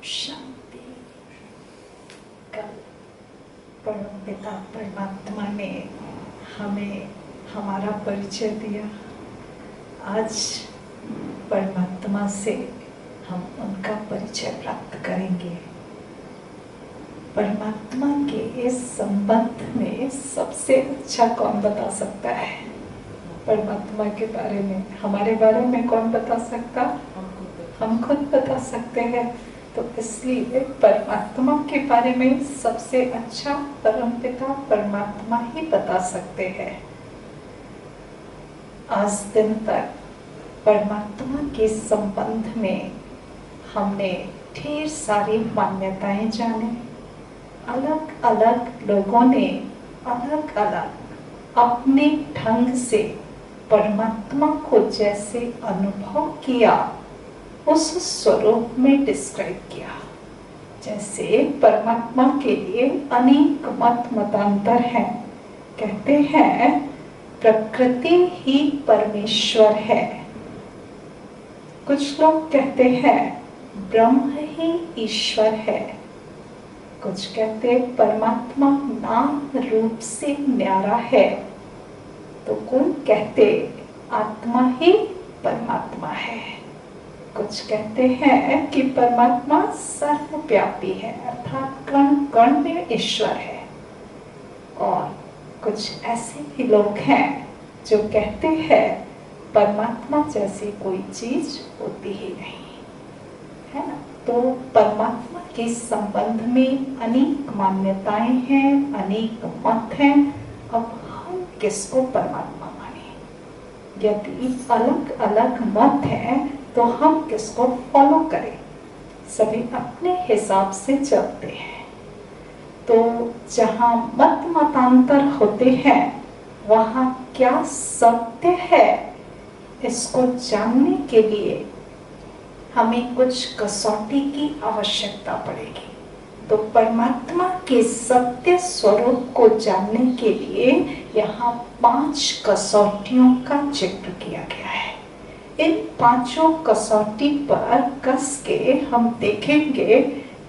शांति। कल परम पिता परमात्मा ने हमें हमारा परिचय दिया। आज परमात्मा से हम उनका परिचय प्राप्त करेंगे। परमात्मा के इस संबंध में सबसे अच्छा कौन बता सकता है? परमात्मा के बारे में, हमारे बारे में कौन बता सकता? हम खुद बता सकते हैं। तो इसलिए परमात्मा के बारे में सबसे अच्छा परमपिता परमात्मा ही बता सकते हैं। आज दिन तक परमात्मा के संबंध में हमने ढेर सारी मान्यताएं जाने। अलग अलग लोगों ने अलग अलग अपने ढंग से परमात्मा को जैसे अनुभव किया, उस स्वरूप में डिस्क्राइब किया। जैसे परमात्मा के लिए अनेक मतांतर हैं। कहते हैं प्रकृति ही परमेश्वर है। कुछ लोग कहते हैं ब्रह्म ही ईश्वर है। कुछ कहते हैं परमात्मा नाम रूप से न्यारा है। तो कोई कहते आत्मा ही परमात्मा है। कुछ कहते हैं कि परमात्मा सर्वव्यापी है, अर्थात कण कण में ईश्वर है। और कुछ ऐसे भी लोग हैं जो कहते हैं परमात्मा जैसी कोई चीज होती ही नहीं है ना। तो परमात्मा के संबंध में अनेक मान्यताएं हैं, अनेक मत हैं। अब हम किसको परमात्मा माने? यदि अलग अलग मत हैं तो हम किसको फॉलो करें? सभी अपने हिसाब से चलते हैं। तो जहाँ मत मतांतर होते हैं वहाँ क्या सत्य है, इसको जानने के लिए हमें कुछ कसौटी की आवश्यकता पड़ेगी। तो परमात्मा के सत्य स्वरूप को जानने के लिए यहाँ 5 कसौटियों का जिक्र किया गया है। इन 5 कसौटी पर कस के हम देखेंगे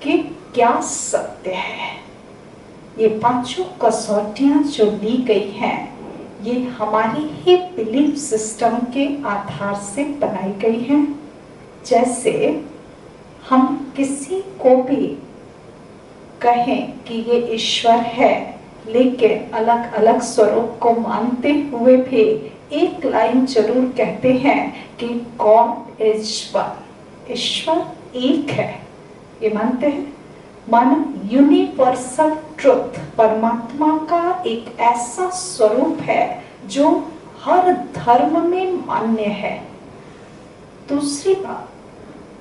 कि क्या सत्य है। ये 5 कसौटियां जो ली गई हैं, ये हमारी ही बिलीफ सिस्टम के आधार से बनाई गई हैं। जैसे हम किसी को भी कहें कि ये ईश्वर है, लेकिन अलग अलग स्वरूप को मानते हुए भी एक लाइन जरूर कहते हैं कि गॉड इज वन, ईश्वर एक है, ये मानते हैं। मानो यूनिवर्सल ट्रुथ, परमात्मा का एक ऐसा स्वरूप है जो हर धर्म में मान्य है। दूसरी बात,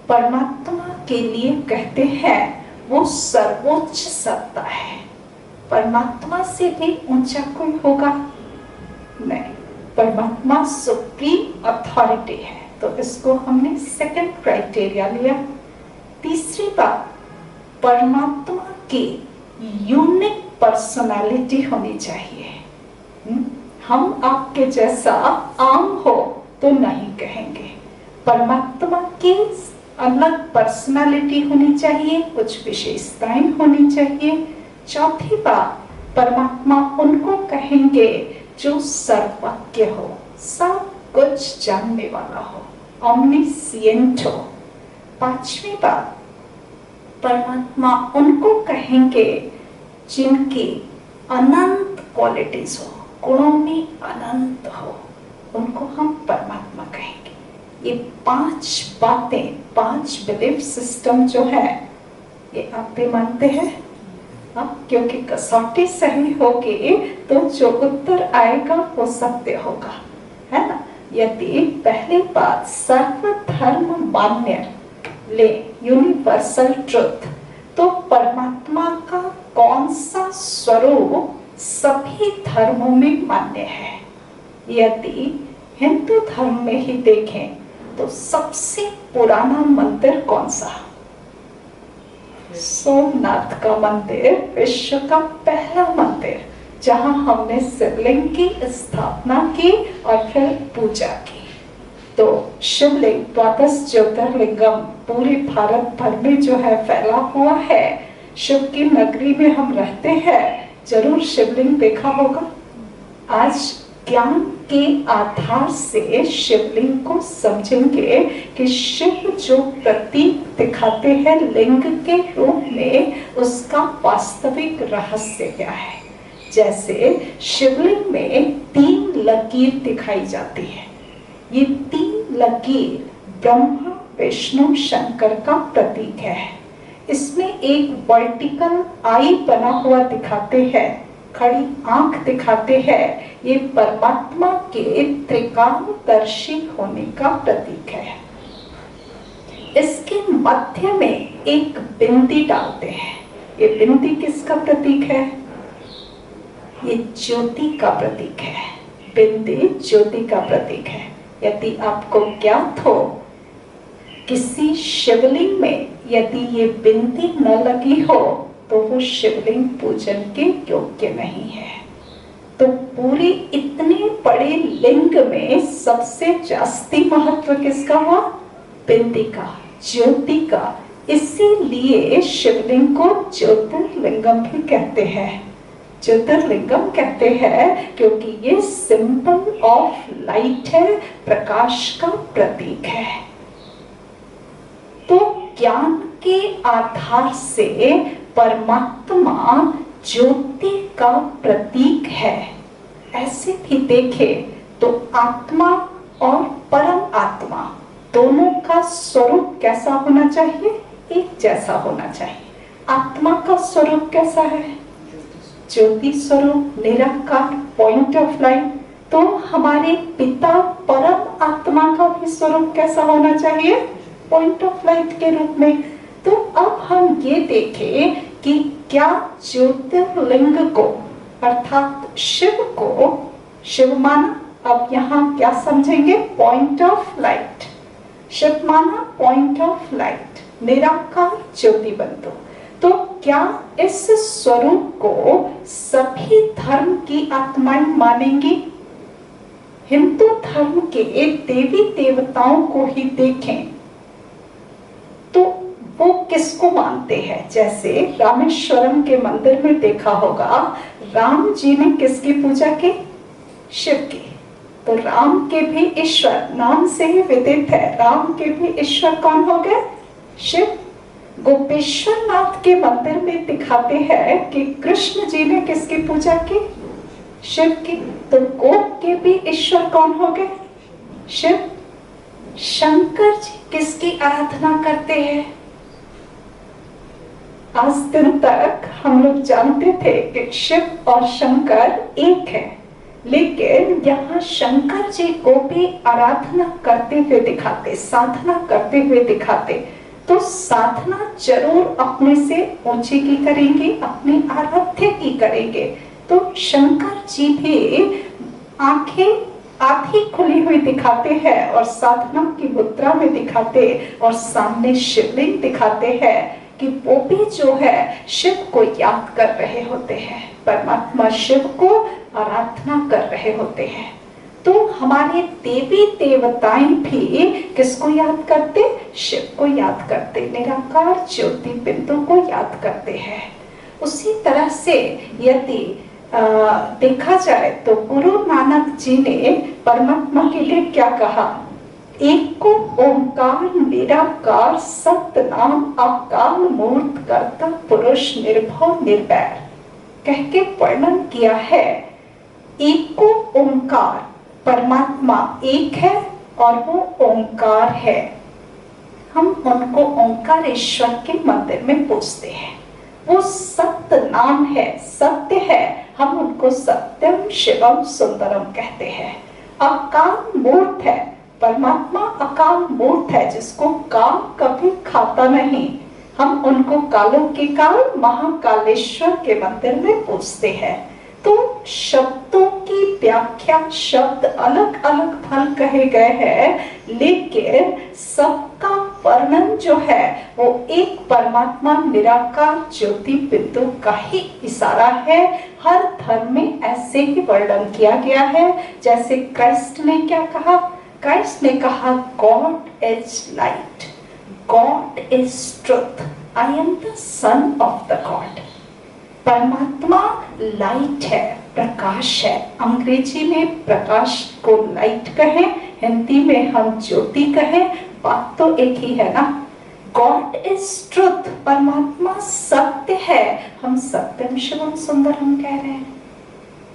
परमात्मा के लिए कहते हैं वो सर्वोच्च सत्ता है। परमात्मा से भी ऊंचा कोई होगा नहीं। परमात्मा सुप्रीम अथॉरिटी है। तो इसको हमने सेकंड क्राइटेरिया लिया। तीसरी बात, परमात्मा की यूनिक पर्सनालिटी होनी चाहिए। हम आपके जैसा आम हो तो नहीं कहेंगे। परमात्मा की अलग पर्सनालिटी होनी चाहिए, कुछ विशेषताएं होनी चाहिए। चौथी बात, परमात्मा उनको कहेंगे जो सर्वज्ञ हो, सब कुछ जानने वाला हो, ओमनिसिएंट हो। 5वीं बात, परमात्मा उनको कहेंगे जिनकी अनंत क्वालिटीज हो, गुणों में अनंत हो, उनको हम परमात्मा कहेंगे। ये 5 बातें, 5 बिलीफ सिस्टम जो है, ये आप भी मानते हैं? क्योंकि कसौटी सही होगी तो जो उत्तर आएगा वो सत्य होगा, है ना। यदि पहली बात सर्वधर्म मान्य ले, यूनिवर्सल ट्रुथ, तो परमात्मा का कौन सा स्वरूप सभी धर्मों में मान्य है? यदि हिंदू धर्म में ही देखें तो सबसे पुराना मंदिर कौन सा? सोमनाथ का मंदिर विश्व का पहला मंदिर, जहां हमने शिवलिंग की स्थापना की और फिर पूजा की। तो शिवलिंग द्वादश ज्योतिर्लिंगम पूरे भारत भर में जो है फैला हुआ है। शिव की नगरी में हम रहते हैं, जरूर शिवलिंग देखा होगा। आज ज्ञान के आधार से शिवलिंग को समझेंगे कि शिव जो प्रतीक दिखाते हैं लिंग के रूप में, उसका वास्तविक रहस्य क्या है। जैसे शिवलिंग में 3 लकीर दिखाई जाती है। ये 3 लकीर ब्रह्मा विष्णु शंकर का प्रतीक है। इसमें एक वर्टिकल आई बना हुआ दिखाते हैं, खड़ी आंख दिखाते हैं। ये परमात्मा के त्रिकालदर्शी होने का प्रतीक है। इसके मध्य में एक बिंदी डालते हैं। ये बिंदी किसका प्रतीक है? ये ज्योति का प्रतीक है। बिंदी ज्योति का प्रतीक है। यदि आपको ज्ञात हो किसी शिवलिंग में यदि ये बिंदी न लगी हो तो वो शिवलिंग पूजन के योग्य नहीं है। तो पूरी इतने बड़े लिंग में सबसे जास्ती महत्व किसका हुआ? बिंदी का, ज्योति का। इसीलिए शिवलिंग को ज्योतिर्लिंगम भी कहते हैं। ज्योतिर्लिंगम कहते हैं क्योंकि ये सिंबल ऑफ लाइट है, प्रकाश का प्रतीक है। तो ज्ञान के आधार से परमात्मा ज्योति का प्रतीक है। ऐसे भी देखें तो आत्मा और परम आत्मा दोनों का स्वरूप कैसा होना चाहिए? एक जैसा होना चाहिए। आत्मा का स्वरूप कैसा है? ज्योति स्वरूप, निराकार, पॉइंट ऑफ लाइट। तो हमारे पिता परम आत्मा का भी स्वरूप कैसा होना चाहिए? पॉइंट ऑफ लाइट के रूप में। तो अब हम ये देखें कि क्या ज्योतिर्लिंग को अर्थात शिव को शिव माना। अब यहाँ क्या समझेंगे? Point of light. शिव माना पॉइंट ऑफ लाइट, निराकार ज्योति बंधु। तो क्या इस स्वरूप को सभी धर्म की आत्माएं मानेंगी? हिंदू धर्म के देवी देवताओं को ही देखें तो वो किसको मानते हैं? जैसे रामेश्वरम के मंदिर में देखा होगा, राम जी ने किसकी पूजा की? शिव की। तो राम के भी ईश्वर नाम से ही विदित है। राम के भी ईश्वर कौन हो गए? शिव। गोपेश्वर नाथ के मंदिर में दिखाते हैं कि कृष्ण जी ने किसकी पूजा की? शिव की। तो गोप के भी ईश्वर कौन हो गए? शिव। शंकर जी किसकी आराधना करते हैं? आज दिन तक हम लोग जानते थे कि शिव और शंकर एक है, लेकिन यहाँ शंकर जी को भी आराधना करते हुए दिखाते, साधना करते हुए दिखाते। तो साधना जरूर अपने से ऊंची की करेंगे, अपनी आराध्य की करेंगे। तो शंकर जी भी आंखें आधी खुली हुई दिखाते हैं और साधना की मुद्रा में दिखाते और सामने शिवलिंग दिखाते हैं कि वो भी जो है शिव को याद कर रहे होते हैं, परमात्मा शिव को आराधना कर रहे होते हैं। तो हमारे देवी देवताएं भी किसको याद करते? शिव को याद करते, निराकार ज्योति बिंदु को याद करते हैं। उसी तरह से यदि देखा जाए तो गुरु नानक जी ने परमात्मा के लिए क्या कहा? एक ओंकार निराकार सतनाम अकाल मूर्त कर्ता पुरुष निर्भव निर्वैर कह के वर्णन किया है। एक ओंकार, परमात्मा एक है और वो ओंकार है। हम उनको ओंकारेश्वर के मंदिर में पूजते हैं। वो सत्य नाम है, सत्य है। हम उनको सत्यम शिवम सुंदरम कहते हैं। अकाल मूर्त है, परमात्मा अकाल मूर्त है जिसको काल कभी खाता नहीं। हम उनको कालों के काल महाकालेश्वर के मंदिर में पूजते हैं। तो शब्दों की व्याख्या, शब्द अलग अलग फल कहे गए हैं, लेकिन सबका वर्णन जो है वो एक परमात्मा निराकार ज्योति बिंदु का ही इशारा है। हर धर्म में ऐसे ही वर्णन किया गया है। जैसे क्राइस्ट ने क्या कहा? क्राइस्ट ने कहा God is light, God is truth, I am the son of the God. परमात्मा लाइट है, प्रकाश है। अंग्रेजी में प्रकाश को लाइट कहें, हिंदी में हम ज्योति कहें, बात तो एक ही है ना। गॉड इज ट्रुथ, परमात्मा सत्य है। हम सत्यम शिवम सुंदरम कह रहे हैं।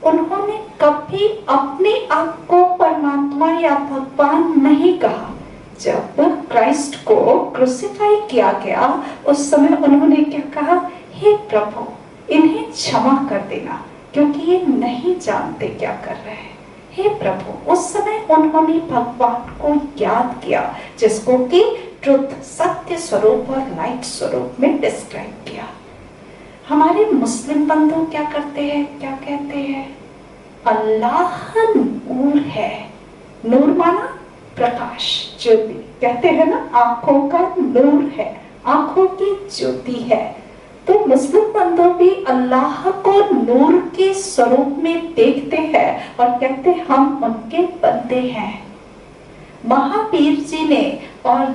उन्होंने कभी अपने आप को परमात्मा या भगवान नहीं कहा। जब क्राइस्ट को क्रूसिफाई किया गया उस समय उन्होंने क्या कहा, हे प्रभु इन्हें क्षमा कर देना क्योंकि ये नहीं जानते क्या कर रहे हैं। हे प्रभु, उस समय उन्होंने भगवान को याद किया जिसको कि ट्रुथ, सत्य स्वरूप और लाइट स्वरूप में डिस्क्राइब किया। हमारे मुस्लिम बंधु क्या करते हैं, क्या कहते हैं, अल्लाह नूर है। नूर माना प्रकाश, ज्योति, कहते हैं ना आंखों का नूर है, आंखों की ज्योति है। तो मुस्लिम बंधु भी अल्लाह को नूर के स्वरूप में देखते हैं और कहते हम उनके बंदे हैं। महावीर जी ने और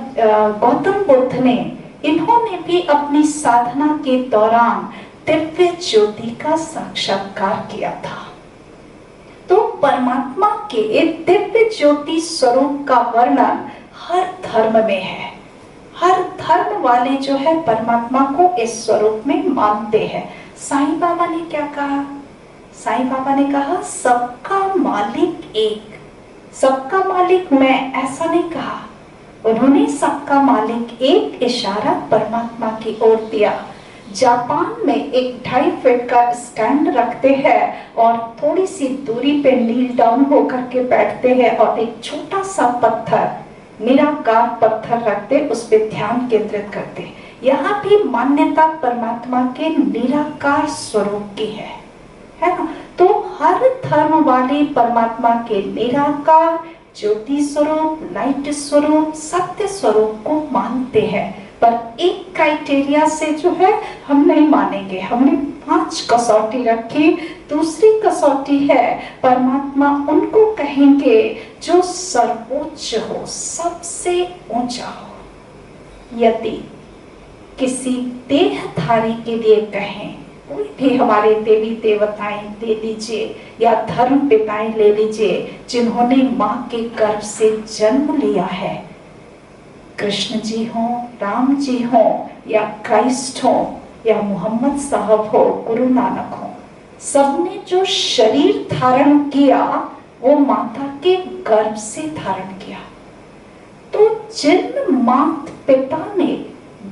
गौतम बुद्ध ने, इन्होंने भी अपनी साधना के दौरान दिव्य ज्योति का साक्षात्कार किया था। तो परमात्मा के दिव्य ज्योति स्वरूप का वर्णन हर धर्म में है। हर धर्म वाले जो है परमात्मा को इस स्वरूप में मानते हैं। साईं बाबा ने क्या कहा, साईं बाबा ने कहा सबका मालिक एक, सबका मालिक मैं, ऐसा नहीं कहा। उन्होंने सबका मालिक एक इशारा परमात्मा की ओर दिया। जापान में एक 2.5 फीट का स्टैंड रखते हैं और थोड़ी सी दूरी पे नील डाउन होकर के बैठते हैं और एक छोटा सा पत्थर, निराकार पत्थर रखते, उस पे ध्यान केंद्रित करते। यहाँ भी मान्यता परमात्मा के निराकार स्वरूप की है ना। तो हर धर्म वाले परमात्मा के निराकार, ज्योति स्वरूप, लाइट स्वरूप, सत्य स्वरूप को मानते हैं। पर एक क्राइटेरिया से जो है हम नहीं मानेंगे। हमने 5 कसौटी रखी। दूसरी कसौटी है परमात्मा उनको कहेंगे जो सर्वोच्च हो, सबसे ऊंचा हो। यदि किसी देहधारी के लिए कहें, कोई भी हमारे देवी देवताएं ले लीजिए या धर्म पिताएं ले लीजिए जिन्होंने माँ के गर्भ से जन्म लिया है, कृष्ण जी हो, राम जी हो या क्राइस्ट हो या मोहम्मद साहब हो, गुरु नानक हो, सबने जो शरीर धारण किया वो माता के गर्भ से धारण किया। तो जिन माता पिता ने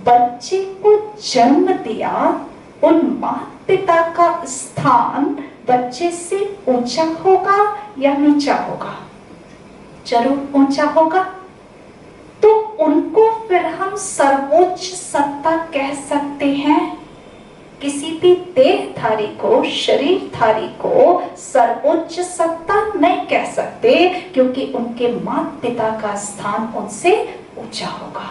बच्चे को जन्म दिया, उन माता पिता का स्थान बच्चे से ऊंचा होगा या नीचा होगा? जरूर ऊंचा होगा। तो उनको फिर हम सर्वोच्च सत्ता कह सकते हैं। किसी भी देहधारी को, शरीरधारी को सर्वोच्च सत्ता नहीं कह सकते क्योंकि उनके माता पिता का स्थान उनसे ऊंचा होगा।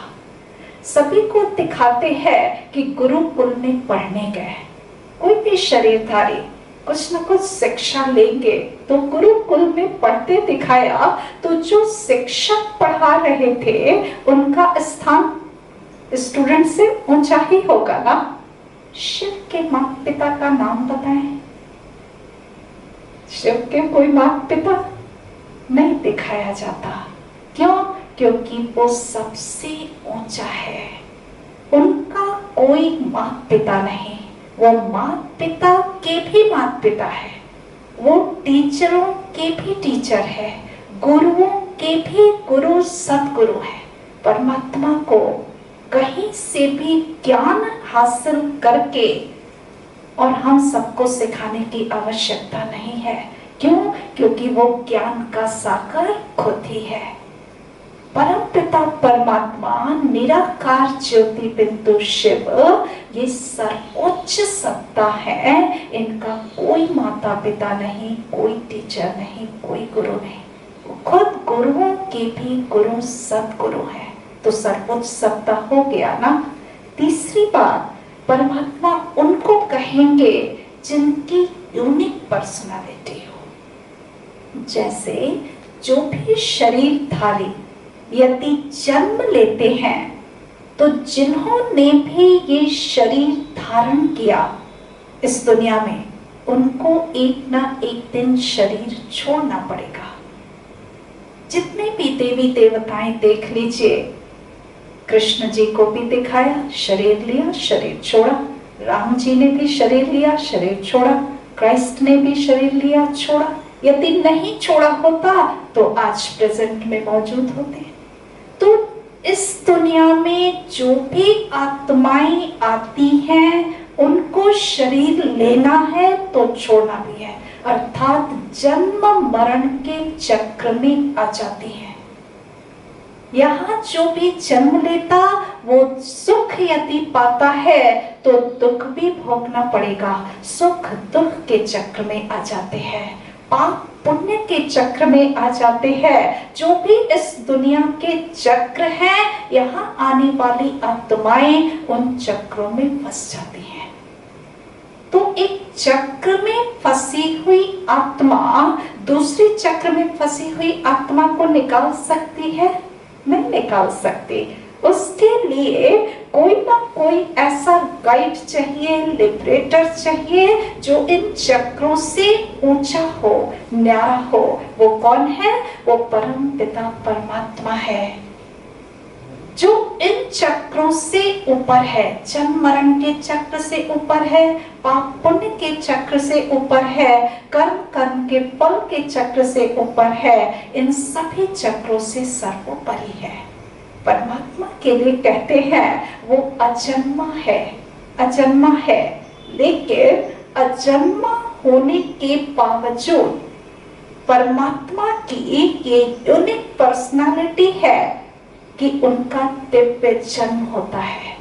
सभी को दिखाते हैं कि गुरुकुल में पढ़ने गए। कोई भी शरीरधारी कुछ न कुछ शिक्षा लेंगे तो गुरुकुल में पढ़ते दिखाया, तो जो शिक्षक पढ़ा रहे थे उनका स्थान स्टूडेंट से ऊंचा ही होगा ना। शिव के माता पिता का नाम बताएं। शिव के कोई माता पिता नहीं दिखाया जाता। क्यों? क्योंकि वो सबसे ऊंचा है। उनका कोई माता पिता नहीं, वो माता पिता के भी माता पिता है, वो टीचरों के भी टीचर है, गुरुओं के भी गुरु सतगुरु है। परमात्मा को कहीं से भी ज्ञान हासिल करके और हम सबको सिखाने की आवश्यकता नहीं है। क्यों? क्योंकि वो ज्ञान का सागर खुद ही है। परम पिता परमात्मा, निराकार ज्योति बिंदु शिव, ये सर्वोच्च सत्ता है। इनका कोई माता पिता नहीं, कोई टीचर नहीं, कोई गुरु नहीं, वो खुद गुरुओं के भी गुरु सतगुरु है। तो सर्वोच्च सत्ता हो गया ना। तीसरी बात, परमात्मा उनको कहेंगे जिनकी यूनिक पर्सनालिटी हो। जैसे जो भी शरीरधारी यदि जन्म लेते हैं तो जिन्होंने भी ये शरीर धारण किया इस दुनिया में, उनको एक ना एक दिन शरीर छोड़ना पड़ेगा। जितने भी देवी देवताएं देख लीजिए, कृष्ण जी को भी दिखाया, शरीर लिया, शरीर छोड़ा। राम जी ने भी शरीर लिया, शरीर छोड़ा। क्राइस्ट ने भी शरीर लिया, छोड़ा। यदि नहीं छोड़ा होता तो आज प्रेजेंट में मौजूद होते। तो इस दुनिया में जो भी आत्माएं आती हैं उनको शरीर लेना है तो छोड़ना भी है, अर्थात जन्म मरण के चक्र में आ जाती है। यहाँ जो भी जन्म लेता वो सुख यदि पाता है तो दुख भी भोगना पड़ेगा। सुख दुख के चक्र में आ जाते हैं, पाप पुण्य के चक्र में आ जाते हैं। जो भी इस दुनिया के चक्र हैं, यहाँ आने वाली आत्माएं उन चक्रों में फंस जाती हैं। तो एक चक्र में फंसी हुई आत्मा दूसरी चक्र में फंसी हुई आत्मा को निकाल सकती है? नहीं निकाल सकती। उसके लिए कोई ना कोई ऐसा गाइड चाहिए, लिबरेटर चाहिए जो इन चक्रों से ऊंचा हो, न्यारा हो। वो कौन है? वो परम पिता परमात्मा है, जो इन चक्रों से ऊपर है। जन्म मरण के चक्र से ऊपर है, पाप पुण्य के चक्र से ऊपर है, कर्म कर्म के फल के चक्र से ऊपर है। इन सभी चक्रों से सर्वोपरि है। परमात्मा के लिए कहते हैं वो अजन्मा है, अजन्मा है। लेकिन अजन्मा होने के बावजूद परमात्मा की ये यूनिक पर्सनालिटी है कि उनका दिव्य जन्म होता है।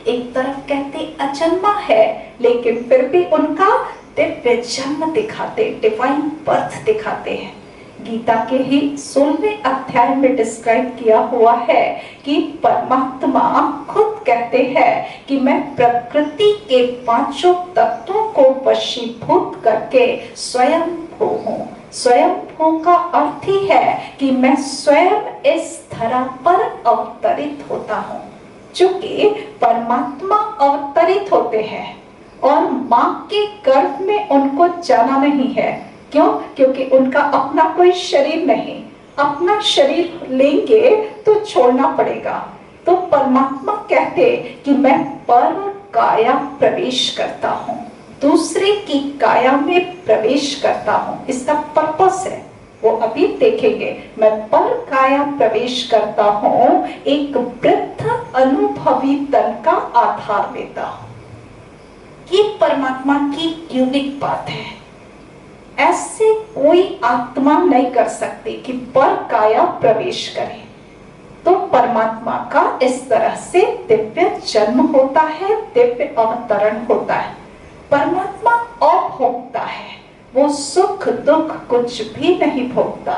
एक तरफ कहते अजन्मा है, लेकिन फिर भी उनका दिव्य जन्म दिखाते, डिवाइन बर्थ दिखाते हैं। गीता के ही 16वें अध्याय में डिस्क्राइब किया हुआ है कि परमात्मा खुद कहते हैं कि मैं प्रकृति के पांचों तत्वों को वशीभूत करके स्वयं भू हूँ। स्वयं भू का अर्थ ही है कि मैं स्वयं इस धरा पर अवतरित होता हूँ। चूंकि परमात्मा अवतरित होते हैं और माँ के गर्भ में उनको जाना नहीं है। क्यों? क्योंकि उनका अपना कोई शरीर नहीं। अपना शरीर लेंगे तो छोड़ना पड़ेगा। तो परमात्मा कहते कि मैं पर काया प्रवेश करता हूँ, दूसरे की काया में प्रवेश करता हूँ। इसका पर्पस है, वो अभी देखेंगे। मैं पर काया प्रवेश करता हूँ, एक वृद्ध अनुभवी तन का आधार लेता हूँ। ये परमात्मा की यूनिक बात है। ऐसे कोई आत्मा नहीं कर सकती कि पर काया प्रवेश करे। तो परमात्मा का इस तरह से दिव्य जन्म होता है, दिव्य अवतरण होता है। परमात्मा अभोक्ता है, वो सुख दुख कुछ भी नहीं भोगता।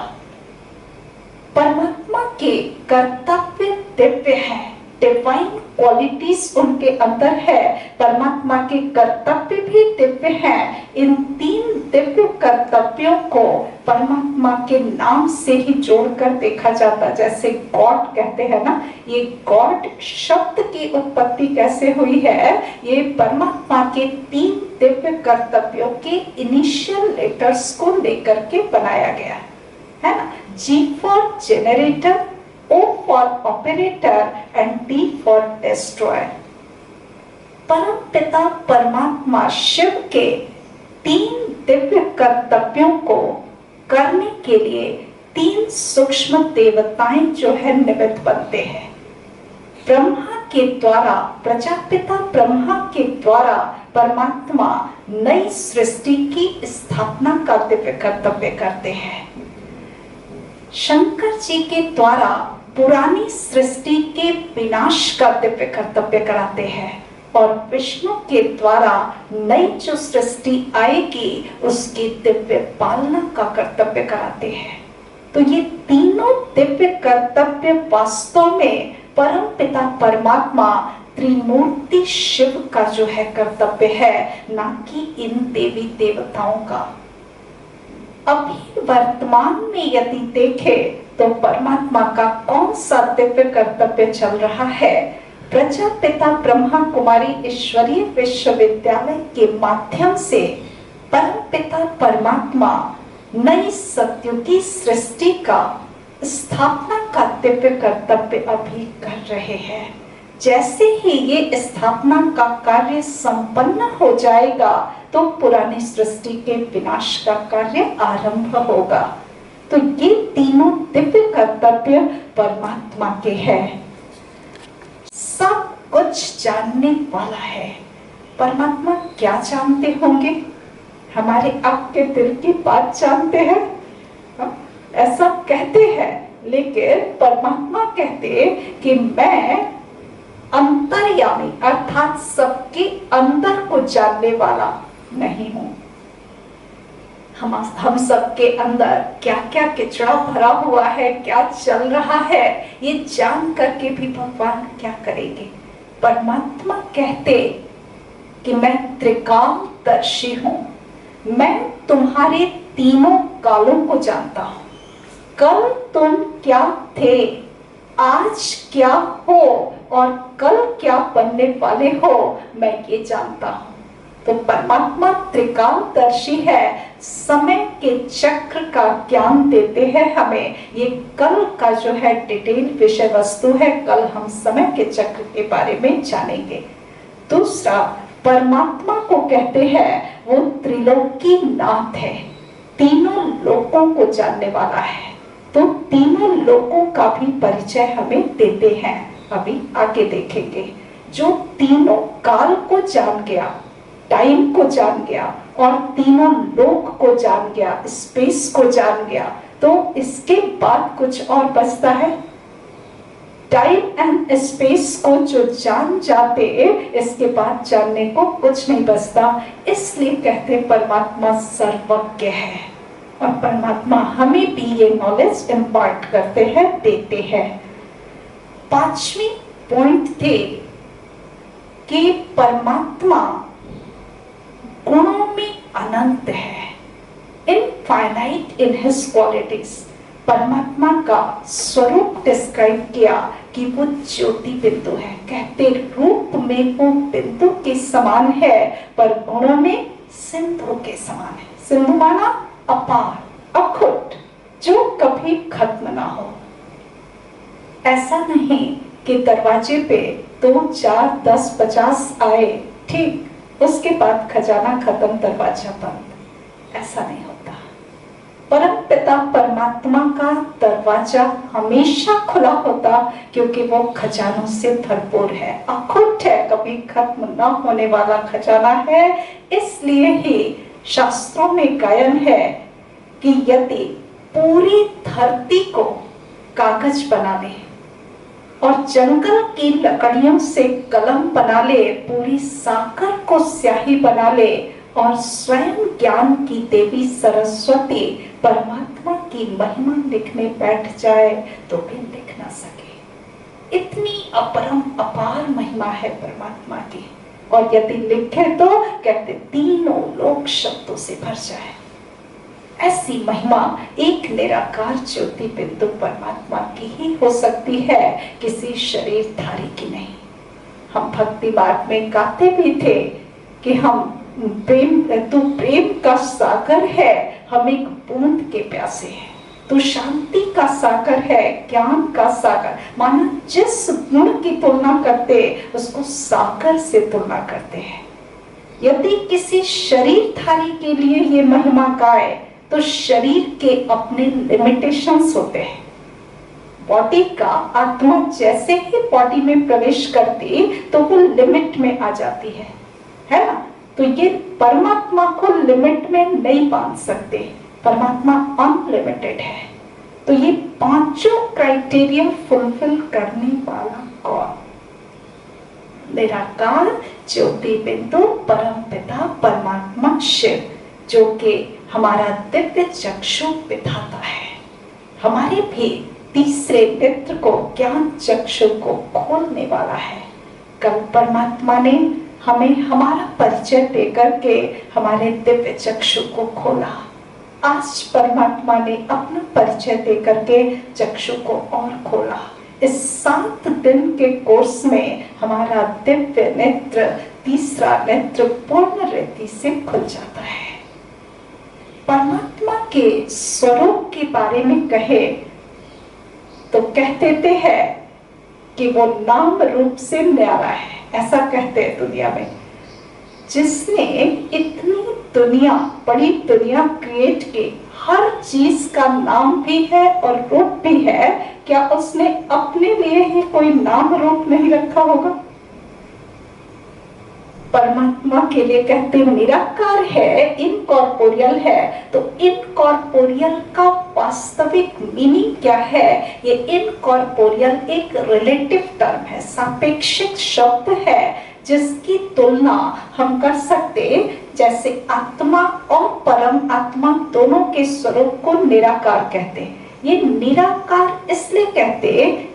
परमात्मा के कर्तव्य दिव्य हैं, डिवाइन क्वालिटीज उनके अंदर है। परमात्मा के कर्तव्य भी दिव्य हैं। इन तीन दिव्य कर्तव्यों को परमात्मा के नाम से ही जोड़कर देखा जाता। जैसे गॉड कहते हैं ना, ये गॉड शब्द की उत्पत्ति कैसे हुई है? ये परमात्मा के तीन दिव्य कर्तव्यों के इनिशियल लेटर्स को लेकर के बनाया गया है ना। G for generator, O for operator and D for destroyer। परम पिता परमात्मा शिव के तीन दिव्य कर्तव्यों को करने के लिए तीन सूक्ष्म देवताएं जो है निमित्त बनते हैं। ब्रह्मा के द्वारा, प्रजापिता ब्रह्मा के द्वारा परमात्मा नई सृष्टि की स्थापना का दिव्य कर्तव्य करते हैं। शंकर जी के द्वारा पुरानी सृष्टि के विनाश का दिव्य कर्तव्य कराते हैं और विष्णु के द्वारा नई जो सृष्टि आएगी उसकी दिव्य पालना का कर्तव्य कराते हैं। तो ये तीनों दिव्य कर्तव्य वास्तव में परम पिता परमात्मा त्रिमूर्ति शिव का जो है कर्तव्य है, ना कि इन देवी देवताओं का। अभी वर्तमान में यदि देखें तो परमात्मा का कौन सा दिव्य कर्तव्य चल रहा है। प्रजापिता ब्रह्मा कुमारी ईश्वरीय विश्वविद्यालय के माध्यम से परम पिता परमात्मा नई सत्युगी सृष्टि का स्थापना का दिव्य कर्तव्य अभी कर रहे हैं। जैसे ही ये स्थापना का कार्य संपन्न हो जाएगा तो पुरानी सृष्टि के विनाश का कार्य आरंभ होगा। तो ये तीनों दिव्य कर्तव्य परमात्मा के हैं। सब कुछ जानने वाला है। परमात्मा क्या जानते होंगे? हमारे आपके दिल की बात जानते हैं, ऐसा कहते हैं, लेकिन परमात्मा कहते कि मैं अंतर्यामी अर्थात सबके अंदर को जानने वाला नहीं हूं। हम सबके अंदर क्या क्या किचड़ा भरा हुआ है, क्या चल रहा है, ये जान करके भी भगवान क्या करेंगे। परमात्मा कहते कि मैं त्रिकालदर्शी हूं, मैं तुम्हारे तीनों कालों को जानता हूं। कल तुम क्या थे, आज क्या हो और कल क्या बनने वाले हो, मैं ये जानता हूं। तो परमात्मा त्रिकालदर्शी है, समय के चक्र का ज्ञान देते हैं हमें। ये कल का जो है डिटेल विषय वस्तु है, कल हम समय के चक्र के बारे में जानेंगे। दूसरा, परमात्मा को कहते हैं वो त्रिलोकी नाथ है, तीनों लोकों को जानने वाला है। तो तीनों लोकों का भी परिचय हमें देते हैं, अभी आगे देखेंगे। जो तीनों काल को जान गया, टाइम को जान गया और तीनों लोक को जान गया, स्पेस को जान गया, तो इसके बाद कुछ और बचता है। टाइम एंड स्पेस को जो जान जाते, इसके बाद जानने को कुछ नहीं बचता। इसलिए कहते परमात्मा सर्वज्ञ है और परमात्मा हमें भी ये नॉलेज इम्पार्ट करते हैं, देते हैं। पांचवी पॉइंट थे कि परमात्मा गुणों में अनंत है, इनफाइनाइट इन हिज क्वालिटीज। परमात्मा का स्वरूप डिस्क्राइब किया कि वो ज्योति बिंदु है। कहते रूप में वो बिंदु के समान है, पर गुणों में सिंधु के समान है। सिंधु माना अपार, अखुट, जो कभी खत्म ना हो। ऐसा नहीं कि दरवाजे पे 2, 4, 10, 50 आए, ठीक, उसके बाद खजाना खत्म, दरवाजा बंद। ऐसा नहीं होता। परम पिता परमात्मा का दरवाजा हमेशा खुला होता, क्योंकि वो खजानों से भरपूर है, अखुट है, कभी खत्म ना होने वाला खजाना है। इसलिए ही शास्त्रों में गायन है कि यदि पूरी धरती को कागज बना ले और जंगल की लकड़ियों से कलम बना ले, पूरी सागर को स्याही बना ले और स्वयं ज्ञान की देवी सरस्वती परमात्मा की महिमा लिखने बैठ जाए तो भी लिख ना सके। इतनी अपरम अपार महिमा है परमात्मा की। और यदि लिखे तो कहते तीनों लोक शब्दों से भर जाए। ऐसी महिमा एक निराकार ज्योति बिंदु परमात्मा की ही हो सकती है, किसी शरीरधारी की नहीं। हम भक्ति मार्ग में गाते भी थे कि हम प्रेम, तू प्रेम का सागर है, हम एक बूंद के प्यासे हैं। तू शांति का सागर है, ज्ञान का सागर। माना जिस गुण की तुलना करते उसको सागर से तुलना करते हैं। यदि किसी शरीरधारी के लिए ये महिमा गाए तो शरीर के अपने लिमिटेशंस होते हैं। बॉडी का आत्मा जैसे ही बॉडी में प्रवेश करती तो वो लिमिट में आ जाती है ना। तो ये परमात्मा को लिमिट में नहीं बांध सकते, परमात्मा अनलिमिटेड है। तो ये पांचों क्राइटेरिया फुलफिल करने वाला कौन? निराकार ज्योति बिंदु परम पिता परमात्मा शिव, जो कि हमारा दिव्य चक्षु विधाता है। हमारे भी तीसरे नेत्र को, ज्ञान चक्षु को खोलने वाला है। कल परमात्मा ने हमें हमारा परिचय देकर के हमारे दिव्य चक्षु को खोला। आज परमात्मा ने अपना परिचय देकर के चक्षु को और खोला। इस 7 दिन के कोर्स में हमारा दिव्य नेत्र, तीसरा नेत्र पूर्ण रीति से खुल जाता है। परमात्मा के स्वरूप के बारे में कहे तो कह देते हैं कि वो नाम रूप से न्यारा है। ऐसा कहते हैं दुनिया में। जिसने इतनी दुनिया, बड़ी दुनिया क्रिएट की, हर चीज का नाम भी है और रूप भी है, क्या उसने अपने लिए ही कोई नाम रूप नहीं रखा होगा? परमात्मा के लिए कहते निराकार है, इनकॉर्पोरियल है। तो इनकॉर्पोरियल का वास्तविक मीनिंग क्या है? ये इनकॉर्पोरियल एक रिलेटिव टर्म है, सापेक्षिक शब्द है, जिसकी तुलना हम कर सकते जैसे आत्मा और परम आत्मा दोनों के स्वरूप को निराकार कहते हैं। ये निराकार इसलिए कहते,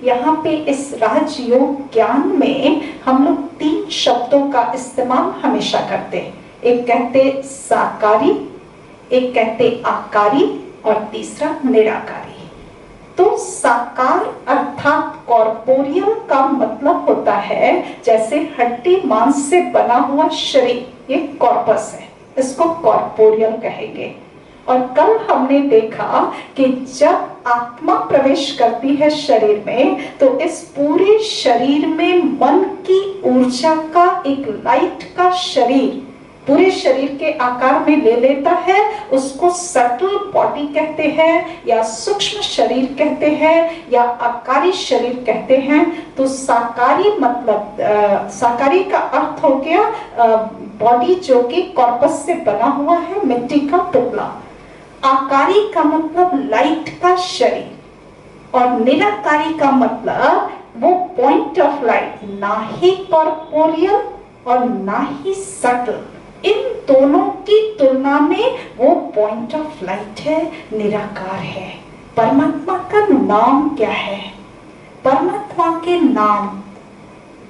यहाँ पे इस राजयोग ज्ञान में हम लोग 3 शब्दों का इस्तेमाल हमेशा करते हैं। एक कहते साकारी, एक कहते आकारी और तीसरा निराकारी। तो साकार अर्थात कॉर्पोरियल का मतलब होता है जैसे हड्डी मांस से बना हुआ शरीर, ये कॉर्पस है, इसको कॉर्पोरियल कहेंगे। और कल हमने देखा कि जब आत्मा प्रवेश करती है शरीर में तो इस पूरे शरीर में मन की ऊर्जा का एक लाइट का शरीर पूरे शरीर के आकार में ले लेता है। उसको सटल बॉडी कहते हैं या सूक्ष्म शरीर कहते हैं या आकारी शरीर कहते हैं। तो साकारी मतलब साकारी का अर्थ हो गया बॉडी जो कि कॉर्पस से बना हुआ है, मिट्टी का टुकड़ा। आकारी का मतलब लाइट का शरीर और निराकारी का मतलब वो पॉइंट ऑफ लाइट, ना ही कॉर्पोरियल और ना ही सटल। इन दोनों की तुलना में वो पॉइंट ऑफ लाइट है, निराकार है। परमात्मा का नाम क्या है? परमात्मा के नाम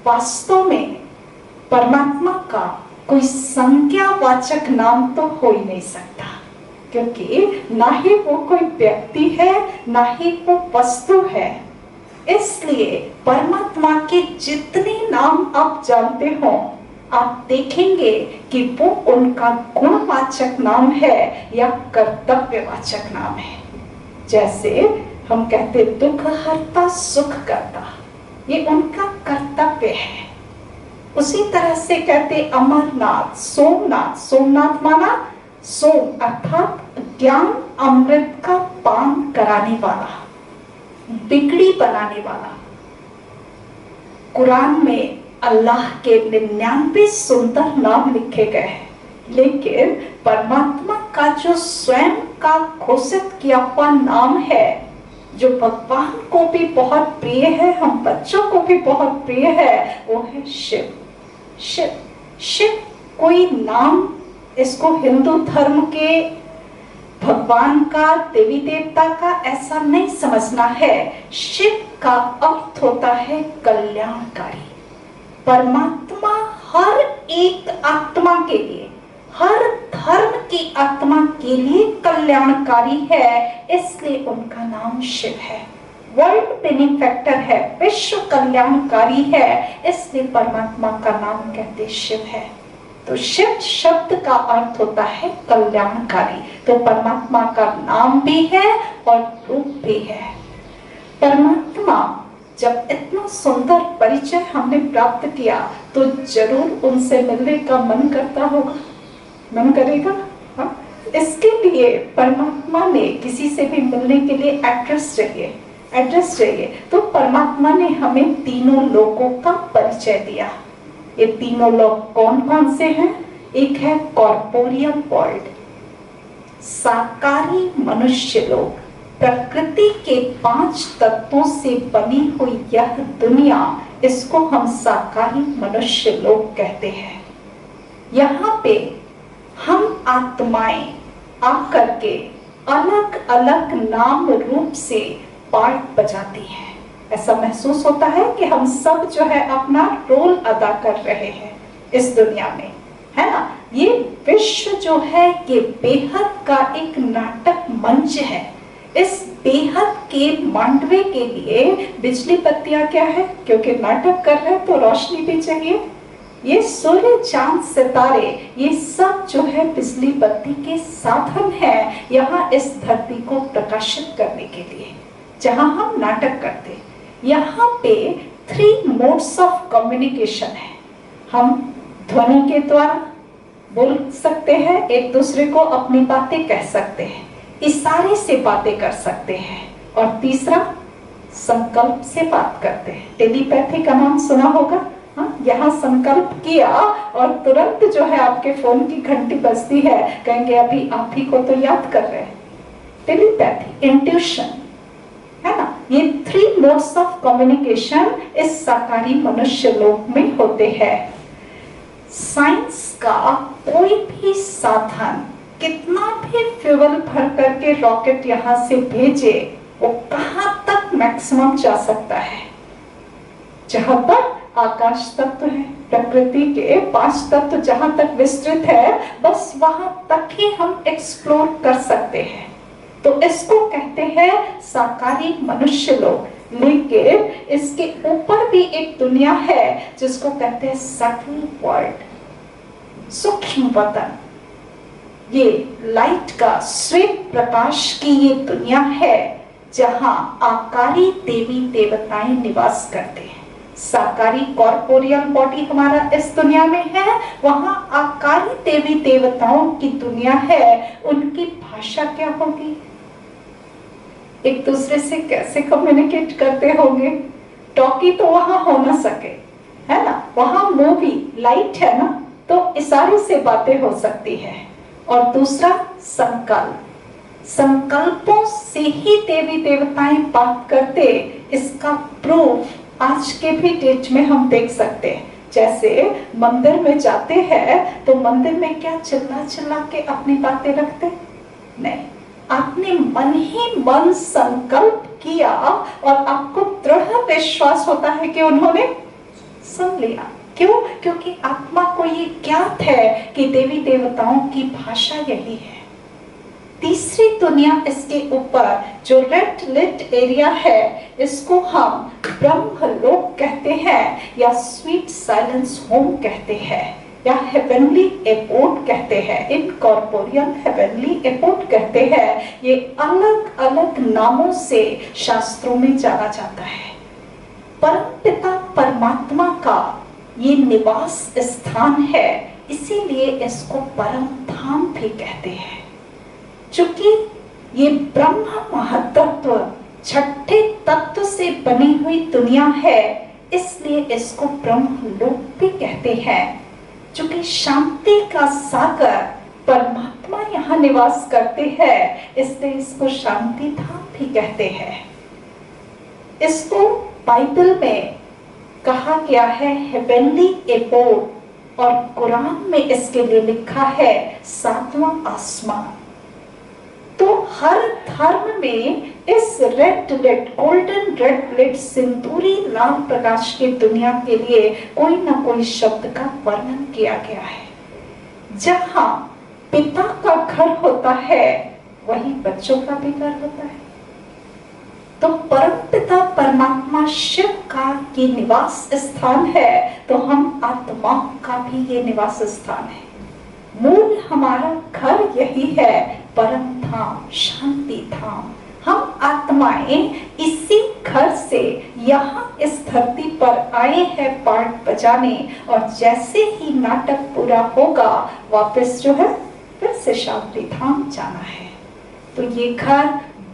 वास्तव में परमात्मा का कोई संज्ञावाचक नाम तो हो ही नहीं सकता, क्योंकि ना ही वो कोई व्यक्ति है ना ही वो वस्तु है। इसलिए परमात्मा के जितने नाम आप जानते हो, आप देखेंगे कि वो उनका गुणवाचक नाम है या कर्तव्यवाचक नाम है। जैसे हम कहते दुख हरता सुख करता, ये उनका कर्तव्य है। उसी तरह से कहते अमरनाथ, सोमनाथ। सोमनाथ माना सोम अर्थात ज्ञान अमृत का पान कराने वाला, बिगड़ी बनाने वाला। कुरान में अल्लाह के 99 सुंदर नाम लिखे गए हैं, लेकिन परमात्मा का जो स्वयं का घोषित किया हुआ नाम है, जो भगवान को भी बहुत प्रिय है, हम बच्चों को भी बहुत प्रिय है, वो है शिव। शिव शिव कोई नाम, इसको हिंदू धर्म के भगवान का, देवी देवता का ऐसा नहीं समझना है। शिव का अर्थ होता है कल्याणकारी। परमात्मा हर एक आत्मा के लिए, हर धर्म की आत्मा के लिए कल्याणकारी है, इसलिए उनका नाम शिव है। वर्ल्ड बेनिफैक्टर है, विश्व कल्याणकारी है, इसलिए परमात्मा का नाम कहते शिव है। तो शिव शब्द का अर्थ होता है कल्याणकारी। तो परमात्मा का नाम भी है और रूप भी है। परमात्मा जब इतना सुंदर परिचय हमने प्राप्त किया तो जरूर उनसे मिलने का मन करता होगा, मन करेगा। हाँ? इसके लिए परमात्मा ने किसी से भी मिलने के लिए एड्रेस चाहिए। तो परमात्मा ने हमें तीनों लोगों का परिचय दिया। ये तीनों लोग कौन कौन से हैं? एक है कॉर्पोरियल वर्ल्ड, साकारी मनुष्य लोग, प्रकृति के 5 तत्वों से बनी हुई यह दुनिया, इसको हम साकारी मनुष्य लोग कहते हैं। यहाँ पे हम आत्माएं आकर के अलग अलग नाम रूप से पार्ट बजाती हैं। ऐसा महसूस होता है कि हम सब जो है अपना रोल अदा कर रहे हैं इस दुनिया में, है ना। ये विश्व जो है ये बेहद का एक नाटक मंच है। इस बेहद के मांडवे के लिए बिजली बत्तियां क्या है, क्योंकि नाटक कर रहे हैं तो रोशनी भी चाहिए। ये सूर्य चांद सितारे ये सब जो है बिजली बत्ती के साधन है यहाँ इस धरती को प्रकाशित करने के लिए, जहां हम नाटक करते। यहाँ पे 3 मोड्स ऑफ कम्युनिकेशन है। हम ध्वनि के द्वारा बोल सकते हैं, एक दूसरे को अपनी बातें कह सकते हैं, इशारे से बातें कर सकते हैं, और तीसरा संकल्प से बात करते हैं। टेलीपैथी का नाम सुना होगा। यहाँ संकल्प किया और तुरंत जो है आपके फोन की घंटी बजती है, कहेंगे अभी आप ही को तो याद कर रहे हैं। टेलीपैथी, इंट्यूशन, है ना। ये 3 मोड्स ऑफ कम्युनिकेशन इस साकारी मनुष्य लोक में होते हैं। साइंस का कोई भी साधन कितना भी फ्यूल भर करके रॉकेट यहाँ से भेजे, वो कहां तक मैक्सिमम जा सकता है? जहां तक आकाश तत्व है, प्रकृति के 5 तत्व जहां तक विस्तृत है, बस वहां तक ही हम एक्सप्लोर कर सकते हैं। तो इसको कहते हैं साकारी मनुष्य लोग। लेकिन इसके ऊपर भी एक दुनिया है जिसको कहते हैं सटल वर्ल्ड, सूक्ष्म वतन। ये लाइट का श्वेत प्रकाश की ये दुनिया है जहां आकारी देवी देवताएं निवास करते हैं। साकारी कॉर्पोरियल बॉडी हमारा इस दुनिया में है, वहां आकारी देवी देवताओं की दुनिया है। उनकी भाषा क्या होगी? एक दूसरे से कैसे कम्युनिकेट करते होंगे? टॉकी तो वहां हो ना सके, है ना। वहां मूवी लाइट है ना, तो इशारे से बातें हो सकती है। और दूसरा संकल्प, संकल्पों से ही देवी देवताएं बात करते। इसका प्रूफ आज के भी डेट में हम देख सकते हैं। जैसे मंदिर में जाते हैं तो मंदिर में क्या चिल्ला चिल्ला के अपनी बातें रखते? नहीं, आपने मन ही मन संकल्प किया और आपको दृढ़ विश्वास होता है कि उन्होंने सुन लिया। क्यों? क्योंकि आत्मा को ये ज्ञात है कि देवी देवताओं की भाषा यही है। तीसरी दुनिया इसके ऊपर जो रेड लिट एरिया है, इसको हम ब्रह्मलोक कहते हैं, या स्वीट साइलेंस होम कहते हैं, या हेवनली एपोर्ट कहते हैं, इनकॉर्पोरियल हेवनली एपोर्ट कहते हैं। ये अलग अलग नामों से शास्त्रों में जाना जाता है। परमपिता परमात्मा का ये निवास स्थान है, इसीलिए इसको परम धाम भी कहते हैं। चूंकि ये ब्रह्म महातत्व छठे तत्व से बनी हुई दुनिया है, इसलिए इसको ब्रह्मलोक भी कहते हैं। चूंकि शांति का सागर परमात्मा यहाँ निवास करते हैं, इसलिए इसको शांति धाम भी कहते हैं। इसको बाइबल में कहा गया है हेवनली एपोर्ट, और कुरान में इसके लिए लिखा है 7वां आसमान। तो हर धर्म में इस red lit, golden red lit, सिंदूरी लाल प्रकाश की दुनिया के लिए कोई ना कोई शब्द का वर्णन किया गया है। जहां पिता का घर होता है, वही बच्चों का भी घर होता है। तो परमपिता परमात्मा शिव का ये निवास स्थान है, तो हम आत्माओं का भी ये निवास स्थान है। मूल हमारा घर यही है, परम धाम, शांति धाम। हम आत्माएं इसी घर से यहाँ इस धरती पर आए हैं पार्ट बजाने, और जैसे ही नाटक पूरा होगा वापस जो है फिर से शांति धाम जाना है। तो ये घर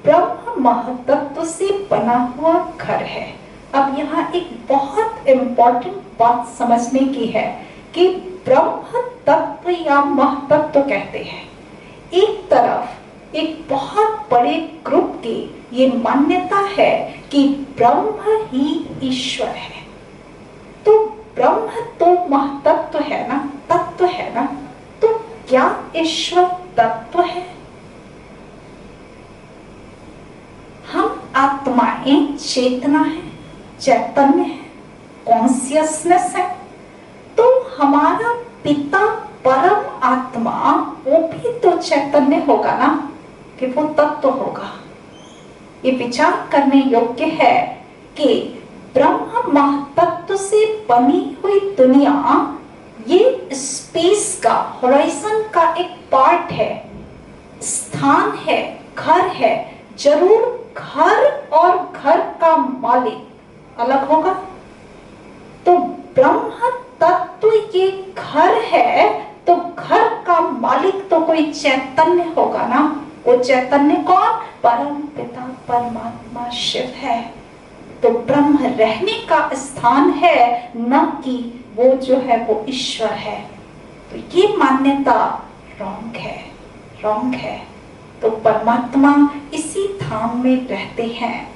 ब्रह्म महतत्व से बना हुआ घर है। अब यहाँ एक बहुत इंपॉर्टेंट बात समझने की है कि ब्रह्म तत्व या महतत्व कहते हैं। एक तरफ एक बहुत बड़े ग्रुप की ये मान्यता है कि ब्रह्म ही ईश्वर है। तो ब्रह्म तो महतत्व है ना, तत्व है ना, तो क्या ईश्वर तत्व है? हम आत्माएं चेतना है, चैतन्य है, कॉन्शियसनेस है। तो हमारा पिता परम चैतन्य होगा ना, कि वो तत्व होगा। ये विचार करने योग्य है कि ब्रह्म महातत्व से बनी हुई दुनिया ये स्पेस का, होराइजन का एक पार्ट है, स्थान है, घर है। जरूर घर और घर का मालिक अलग होगा। तो ब्रह्म तत्व ये घर है, तो घर का मालिक तो कोई चैतन्य होगा ना। वो चैतन्य कौन? परम पिता परमात्मा शिव है। तो ब्रह्म रहने का स्थान है, न कि वो जो है वो ईश्वर है। तो ये मान्यता रॉन्ग है, रॉन्ग है। तो परमात्मा इसी धाम में रहते हैं।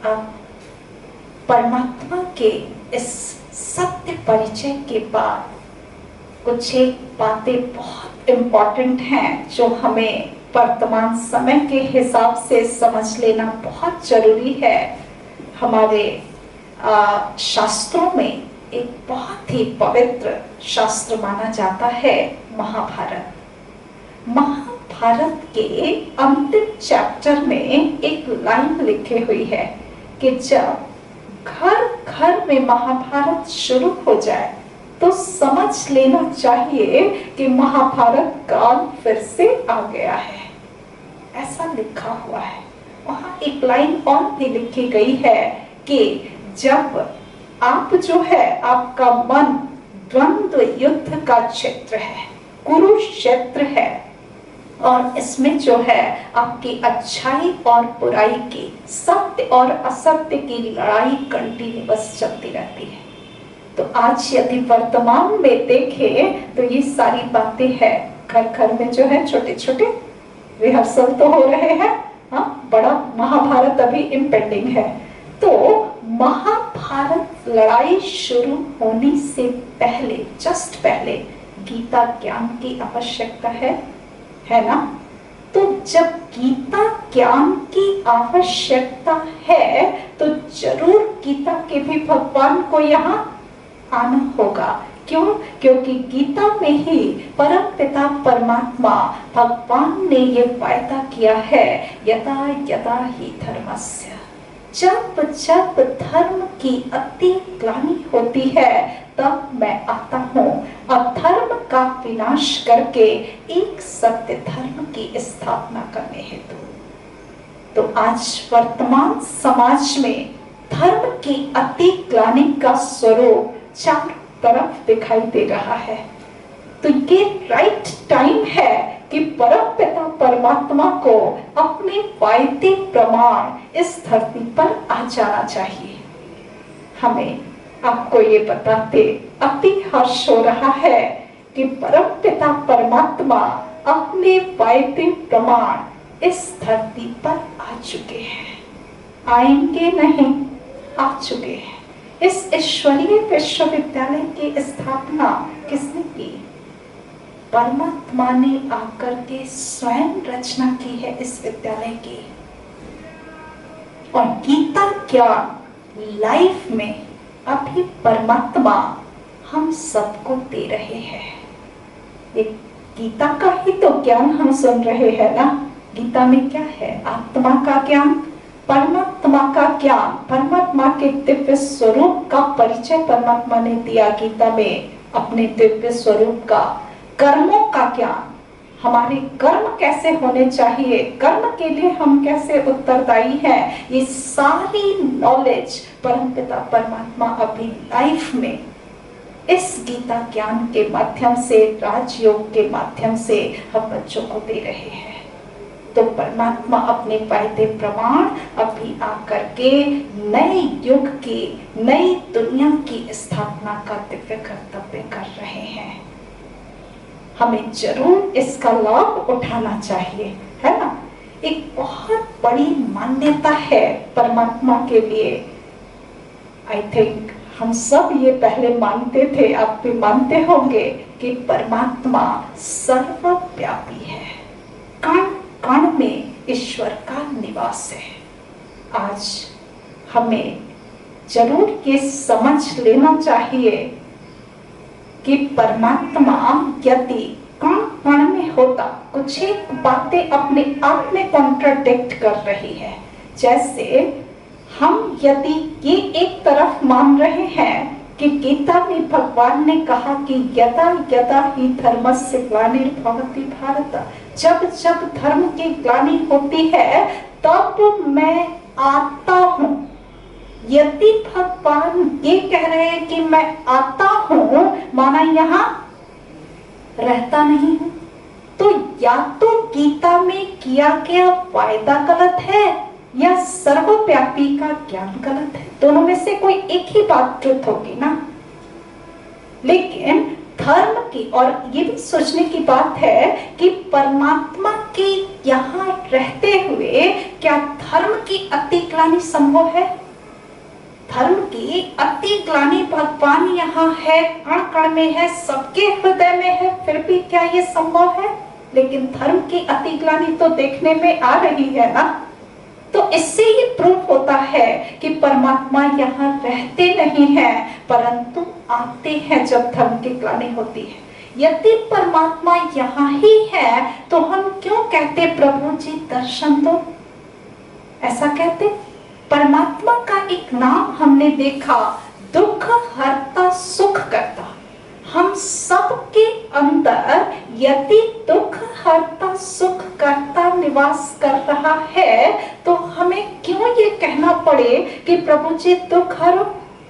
अब परमात्मा के इस सत्य परिचय के बाद कुछ एक बातें बहुत इंपॉर्टेंट हैं जो हमें वर्तमान समय के हिसाब से समझ लेना बहुत जरूरी है। हमारे शास्त्रों में एक बहुत ही पवित्र शास्त्र माना जाता है महाभारत। महाभारत के अंतिम चैप्टर में एक लाइन लिखी हुई है कि जब घर घर में महाभारत शुरू हो जाए तो समझ लेना चाहिए कि महाभारत काल फिर से आ गया है। ऐसा लिखा हुआ है। वहां एक लाइन और भी लिखी गई है कि जब आप जो है, आपका मन द्वंद्व युद्ध का क्षेत्र है, कुरुक्षेत्र है, और इसमें जो है आपकी अच्छाई और बुराई की, सत्य और असत्य की लड़ाई कंटिन्यूअस चलती रहती है। तो आज यदि वर्तमान में देखें तो ये सारी बातें हैं। घर घर में जो है छोटे छोटे रिहर्सल तो हो रहे हैं। हाँ, बड़ा महाभारत अभी इम्पेंडिंग है। तो महाभारत लड़ाई शुरू होने से पहले, जस्ट पहले गीता ज्ञान की आवश्यकता है ना। तो जब गीता ज्ञान की आवश्यकता है तो जरूर गीता के भी भगवान को यहाँ आना होगा। क्यों? क्योंकि गीता में ही परम पिता परमात्मा भगवान ने ये वायदा किया है, यदा यदा ही धर्मस्य, जब जब धर्म की अति ग्लानि होती है तब मैं आता हूँ अधर्म का विनाश करके एक सत्य धर्म की स्थापना करने हेतु। तो आज वर्तमान समाज में धर्म की अति ग्लानि का स्वरूप चारों तरफ दिखाई दे रहा है। तो ये राइट टाइम है कि परम पिता परमात्मा को अपने वायदे प्रमाण इस धरती पर आ जाना चाहिए। हमें आपको ये बताते अति हर्ष हो रहा है कि परम पिता परमात्मा अपने वायदे प्रमाण इस धरती पर आ चुके हैं। आएंगे नहीं, आ चुके हैं। इस ईश्वरीय विश्वविद्यालय की स्थापना किसने की? परमात्मा ने आकर के स्वयं रचना की है इस विद्यालय की। और गीता ज्ञान लाइफ में अभी परमात्मा हम सबको दे रहे हैं। एक गीता का ही तो ज्ञान हम सुन रहे हैं ना। गीता में क्या है? आत्मा का ज्ञान, परमात्मा का ज्ञान, परमात्मा के दिव्य स्वरूप का परिचय परमात्मा ने दिया गीता में, अपने दिव्य स्वरूप का। कर्मों का ज्ञान, हमारे कर्म कैसे होने चाहिए, कर्म के लिए हम कैसे उत्तरदायी हैं, ये सारी नॉलेज परमपिता परमात्मा अभी लाइफ में इस गीता ज्ञान के माध्यम से, राजयोग के माध्यम से हम बच्चों को दे रहे हैं। तो परमात्मा अपने वायदे प्रमाण अभी आकर के नए युग की, नई दुनिया की स्थापना का दिव्य कर्तव्य कर रहे हैं। हमें जरूर इसका लाभ उठाना चाहिए, है ना। एक बहुत बड़ी मान्यता है परमात्मा के लिए। आई थिंक हम सब ये पहले मानते थे, आप भी मानते होंगे कि परमात्मा सर्वव्यापी है। कण कण में ईश्वर का निवास है। आज हमें जरूर ये समझ लेना चाहिए कि परमात्मा यदि कण कण में होता कुछ एक बातें अपने आप में कॉन्ट्राडिक्ट कर रही है। जैसे हम यदि ये एक तरफ मान रहे हैं कि गीता में भगवान ने कहा कि यदा यदा ही धर्मस्य ग्लानिर्भवति भारत, जब जब धर्म की ग्लानि होती है तब मैं आता हूँ। यदि भगवान ये कह रहे हैं कि मैं आता हूँ, माना यहाँ रहता नहीं हूँ, तो या तो गीता में किया गया वायदा गलत है या सर्वव्यापी का ज्ञान गलत है। दोनों में से कोई एक ही बात ट्रुथ होगी ना। लेकिन धर्म की, और ये भी सोचने की बात है कि परमात्मा के यहाँ रहते हुए क्या धर्म की अतिग्लानि संभव है? धर्म की अतिग्लानि भगवान यहाँ है, कण कण में है, सबके हृदय में है, फिर भी क्या ये संभव है? लेकिन धर्म की अतिग्लानि तो देखने में आ रही है ना। तो इससे ये प्रूफ होता है कि परमात्मा यहाँ रहते नहीं हैं, परंतु आते हैं जब धर्म की ग्लानि होती है। यदि परमात्मा यहाँ ही है तो हम क्यों कहते प्रभु जी दर्शन दो? ऐसा कहते। परमात्मा का एक नाम हमने देखा, दुख हरता सुख करता। हम सबके अंदर यदि दुख हरता सुख करता निवास कर रहा है तो हमें क्यों ये कहना पड़े कि प्रभु जी दुख हरो?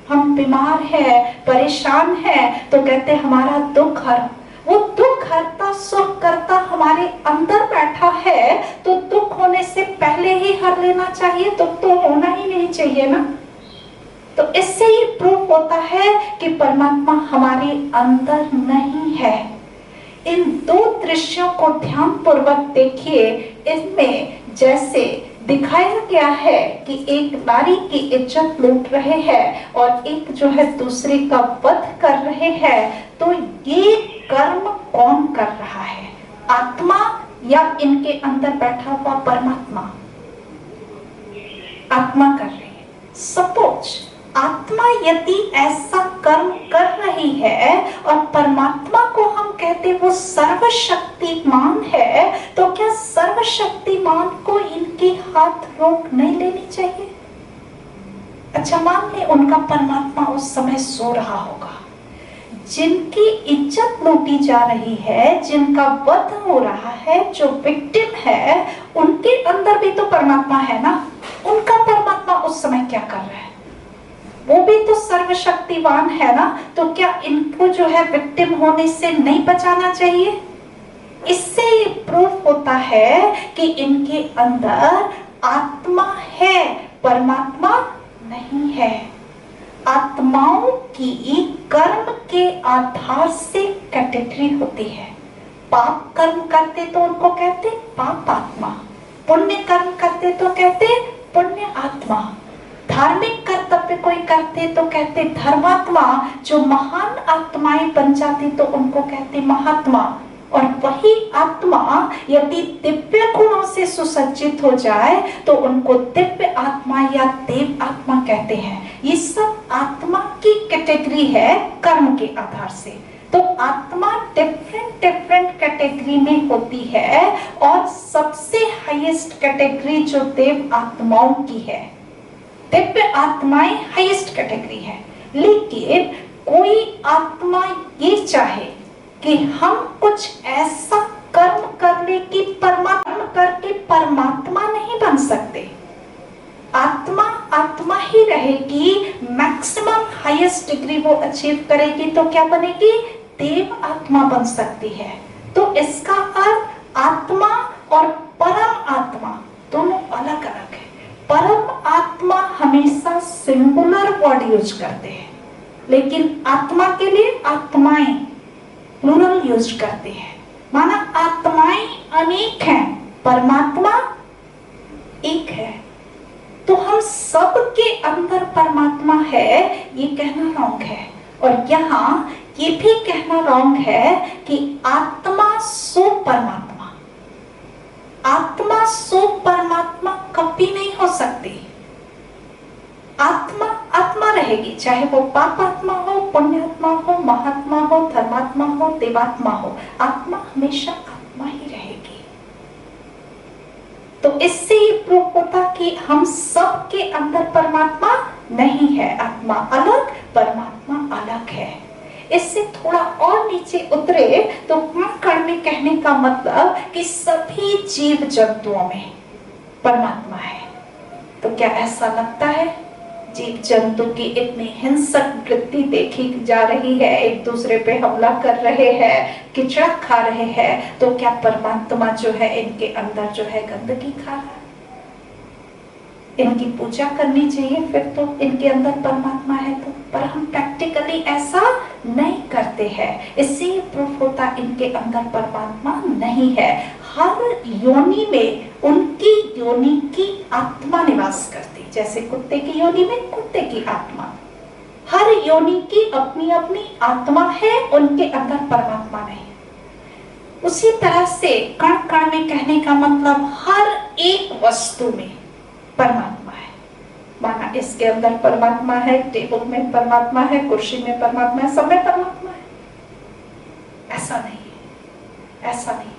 हम बीमार हैं, परेशान हैं, तो कहते हमारा दुख हरो। वो दुख हरता सुख करता हमारे अंदर बैठा है, तो दुख होने से पहले ही हर लेना चाहिए, दुख तो होना ही नहीं चाहिए ना। तो इससे ये प्रूफ होता है कि परमात्मा हमारे अंदर नहीं है। इन दो दृश्यों को ध्यान पूर्वक देखिए। इसमें जैसे दिखाया गया है कि एक नारी की इज्जत लूट रहे हैं और एक जो है दूसरे का वध कर रहे हैं, तो ये कर्म कौन कर रहा है? आत्मा या इनके अंदर बैठा हुआ परमात्मा? आत्मा कर रही है। सपोज आत्मा यदि ऐसा कर्म कर रही है और परमात्मा को हम कहते वो सर्वशक्तिमान है, तो क्या सर्वशक्तिमान को इनके हाथ रोक नहीं लेनी चाहिए? अच्छा, मान ले उनका परमात्मा उस समय सो रहा होगा, जिनकी इज्जत लूटी जा रही है, जिनका वध हो रहा है, जो विक्टिम है, उनके अंदर भी तो परमात्मा है ना। उनका परमात्मा उस समय क्या कर रहा है? वो भी तो सर्वशक्तिवान है ना। तो क्या इनको जो है विक्टिम होने से नहीं बचाना चाहिए? इससे ये प्रूफ होता है कि इनके अंदर आत्मा है, परमात्मा नहीं है। आत्माओं की कर्म के आधार से कैटेगरी होती है। पाप कर्म करते तो उनको कहते पाप आत्मा, पुण्य कर्म करते तो कहते पुण्य आत्मा, धार्मिक कर्तव्य कोई करते तो कहते धर्मात्मा, जो महान आत्माएं बन जाती तो उनको कहते महात्मा। और वही आत्मा यदि दिव्य गुणों से सुसज्जित हो जाए तो उनको दिव्य आत्मा या देव आत्मा कहते हैं। ये सब आत्मा की कैटेगरी है कर्म के आधार से। तो आत्मा डिफरेंट कैटेगरी में होती है और सबसे हाईएस्ट कैटेगरी जो देव आत्माओं की है, दिव्य आत्माएं हाईएस्ट कैटेगरी है। लेकिन कोई आत्मा ये चाहे कि हम कुछ ऐसा कर्म कर ले कि परमात्मा करके परमात्मा नहीं बन सकते। आत्मा आत्मा ही रहेगी, मैक्सिमम हाईएस्ट डिग्री वो अचीव करेगी तो क्या बनेगी? देव आत्मा बन सकती है। तो इसका अर्थ आत्मा और परम आत्मा दोनों अलग अलग है। परम आत्मा हमेशा सिंगुलर वर्ड यूज करते हैं, लेकिन आत्मा के लिए आत्माएं प्लूरल यूज करते हैं। माना आत्माएं अनेक हैं, परमात्मा एक है। तो हम सब के अंदर परमात्मा है ये कहना रॉन्ग है। और यहाँ ये भी कहना रॉन्ग है कि आत्मा सो परमात्मा। आत्मा सो परमात्मा कभी नहीं हो सकती। आत्मा आत्मा रहेगी, चाहे वो पाप आत्मा हो, पुण्यात्मा हो, महात्मा हो, धर्मात्मा हो, देवात्मा हो, आत्मा हमेशा आत्मा ही रहेगी। तो इससे ये प्रूफ होता कि हम सब के अंदर परमात्मा नहीं है, आत्मा अलग परमात्मा अलग है। इससे थोड़ा और नीचे उतरे तो कण में कहने का मतलब कि सभी जीव जंतुओं में परमात्मा है। तो क्या ऐसा लगता है जीव जंतु की इतनी हिंसक वृत्ति देखी जा रही है, एक दूसरे पे हमला कर रहे हैं, किचड़ा खा रहे हैं, तो क्या परमात्मा जो है इनके अंदर जो है गंदगी खा रहा है? इनकी पूजा करनी चाहिए फिर तो इनके अंदर परमात्मा है तो, पर हम प्रैक्टिकली ऐसा नहीं करते हैं। इससे प्रूफ होता इनके अंदर परमात्मा नहीं है। हर योनि में उनकी योनि की आत्मा निवास करती, जैसे कुत्ते की योनि में कुत्ते की आत्मा, हर योनि की अपनी अपनी आत्मा है, उनके अंदर परमात्मा नहीं। उसी तरह से कण कण में कहने का मतलब हर एक वस्तु में परमात्मा है। माना इसके अंदर परमात्मा है, टेबल में परमात्मा है, कुर्सी में परमात्मा है, सब में परमात्मा है। ऐसा नहीं है, ऐसा नहीं।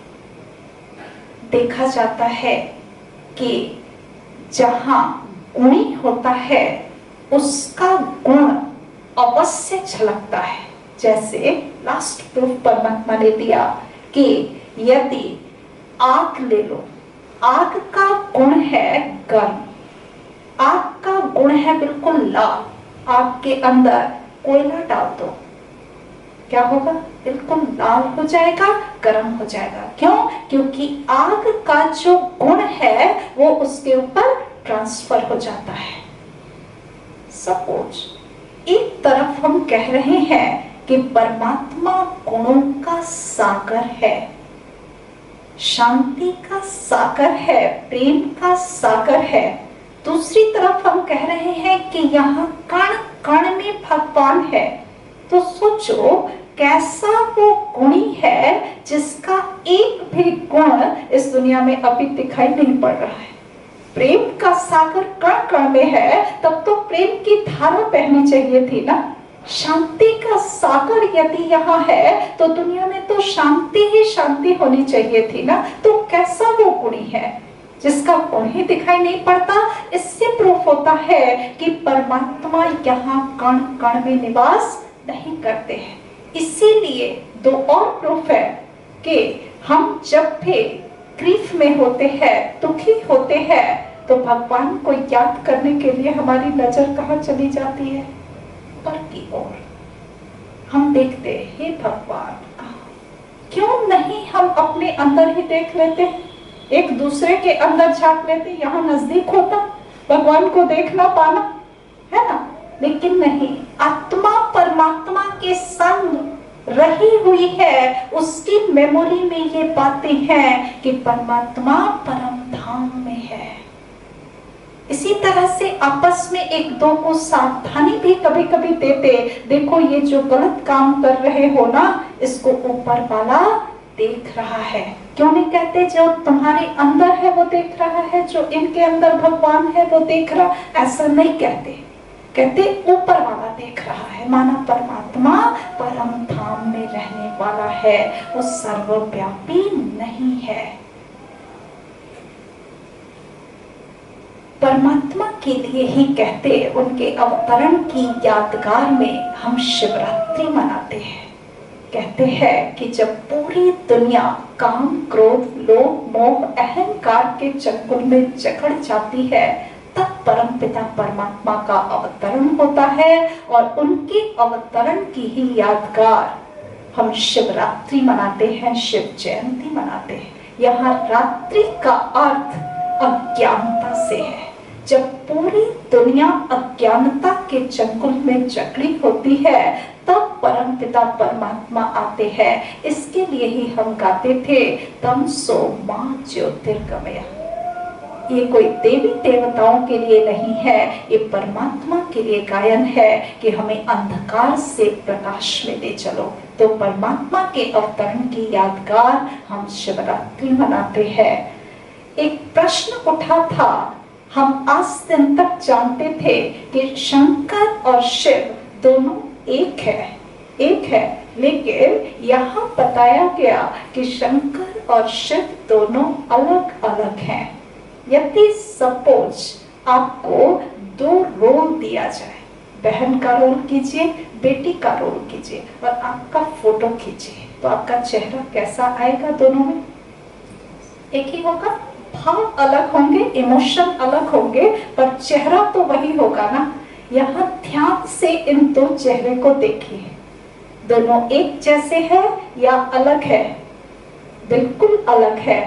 देखा जाता है कि जहां गुणी होता है उसका गुण अवश्य झलकता है। जैसे लास्ट प्रूफ परमात्मा ने दिया कि यदि आग ले लो, आग का गुण है गर्म, आग का गुण है बिल्कुल लाल, आग के अंदर कोयला डाल दो, क्या होगा? बिल्कुल लाल हो जाएगा, गर्म हो जाएगा। क्यों? क्योंकि आग का जो गुण है वो उसके ऊपर ट्रांसफर हो जाता है। सपोज एक तरफ हम कह रहे हैं कि परमात्मा गुणों का सागर है, शांति का सागर है, प्रेम का सागर है। दूसरी तरफ हम कह रहे हैं कि यहाँ कण कण में भगवान है। तो सोचो कैसा वो गुणी है जिसका एक भी गुण इस दुनिया में अभी दिखाई नहीं पड़ रहा है। प्रेम का सागर कण कण में है, तब तो प्रेम की धारा बहनी चाहिए थी ना। शांति का सागर यदि यहाँ है तो दुनिया में तो शांति ही शांति होनी चाहिए थी ना। तो कैसा वो गुणी है जिसका गुण ही दिखाई नहीं पड़ता? इससे प्रूफ होता है कि परमात्मा यहाँ कण कण में निवास नहीं करते हैं। इसीलिए दो और प्रूफ है कि हम जब भी ग्रीफ में होते हैं, दुखी होते हैं, तो भगवान को याद करने के लिए हमारी नजर कहाँ चली जाती है? ऊपर की ओर। हम देखते हे भगवान, क्यों नहीं हम अपने अंदर ही देख लेते, एक दूसरे के अंदर झांक लेते, यहाँ नजदीक होता भगवान को देखना पाना, है ना? लेकिन नहीं, आत्मा परमात्मा के संग रही हुई है, उसकी मेमोरी में ये बातें हैं कि परमात्मा परम धाम में है। इसी तरह से आपस में एक दो को सावधानी भी कभी कभी देते, देखो ये जो गलत काम कर रहे हो ना, इसको ऊपर वाला देख रहा है। क्यों नहीं कहते जो तुम्हारे अंदर है वो देख रहा है, जो इनके अंदर भगवान है वो देख रहा? ऐसा नहीं कहते, कहते ऊपर वाला देख रहा है। माना परमात्मा परम धाम में रहने वाला है, वो सर्वव्यापी नहीं है। परमात्मा के लिए ही कहते, उनके अवतरण की यादगार में हम शिवरात्रि मनाते हैं। कहते हैं कि जब पूरी दुनिया काम, क्रोध, लोभ, मोह, अहंकार के चंगुल में जकड़ जाती है, तब परमपिता परमात्मा का अवतरण होता है और उनके अवतरण की ही यादगार हम शिवरात्रि मनाते हैं, शिव जयंती मनाते हैं। यहाँ रात्रि का अर्थ अज्ञानता से है। जब पूरी दुनिया अज्ञानता के चंगुल में जकड़ी होती है, तब परमपिता परमात्मा आते हैं। इसके लिए ही हम गाते थे तमसो मां ज्योतिर्गमय। ये कोई देवी देवताओं के लिए नहीं है, ये परमात्मा के लिए गायन है कि हमें अंधकार से प्रकाश में ले चलो। तो परमात्मा के अवतरण की यादगार हम शिवरात्रि मनाते हैं। एक प्रश्न उठा था हम आज दिन तक जानते थे कि शंकर और शिव दोनों एक है, लेकिन यहाँ बताया गया कि शंकर और शिव दोनों अलग अलग हैं। यदि सपोज आपको दो रोल दिया जाए, बहन का रोल कीजिए, बेटी का रोल कीजिए और आपका फोटो खींचिए, तो आपका चेहरा कैसा आएगा? दोनों में एक ही होगा, भाव अलग होंगे, इमोशन अलग होंगे, पर चेहरा तो वही होगा ना। यहाँ ध्यान से इन दो चेहरे को देखिए, दोनों एक जैसे हैं या अलग है? बिल्कुल अलग है।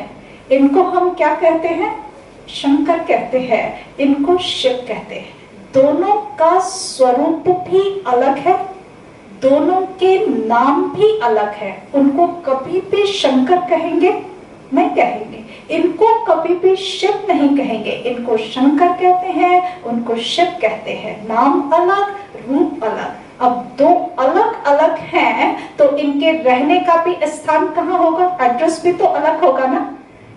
इनको हम क्या कहते हैं? शंकर कहते हैं, इनको शिव कहते हैं। दोनों का स्वरूप भी अलग है, दोनों के नाम भी अलग है। उनको कभी भी शंकर कहेंगे नहीं कहेंगे, इनको कभी भी शिव नहीं कहेंगे। इनको शंकर कहते हैं, उनको शिव कहते हैं। नाम अलग, रूप अलग। अब दो अलग अलग हैं तो इनके रहने का भी स्थान कहाँ होगा? एड्रेस भी तो अलग होगा ना।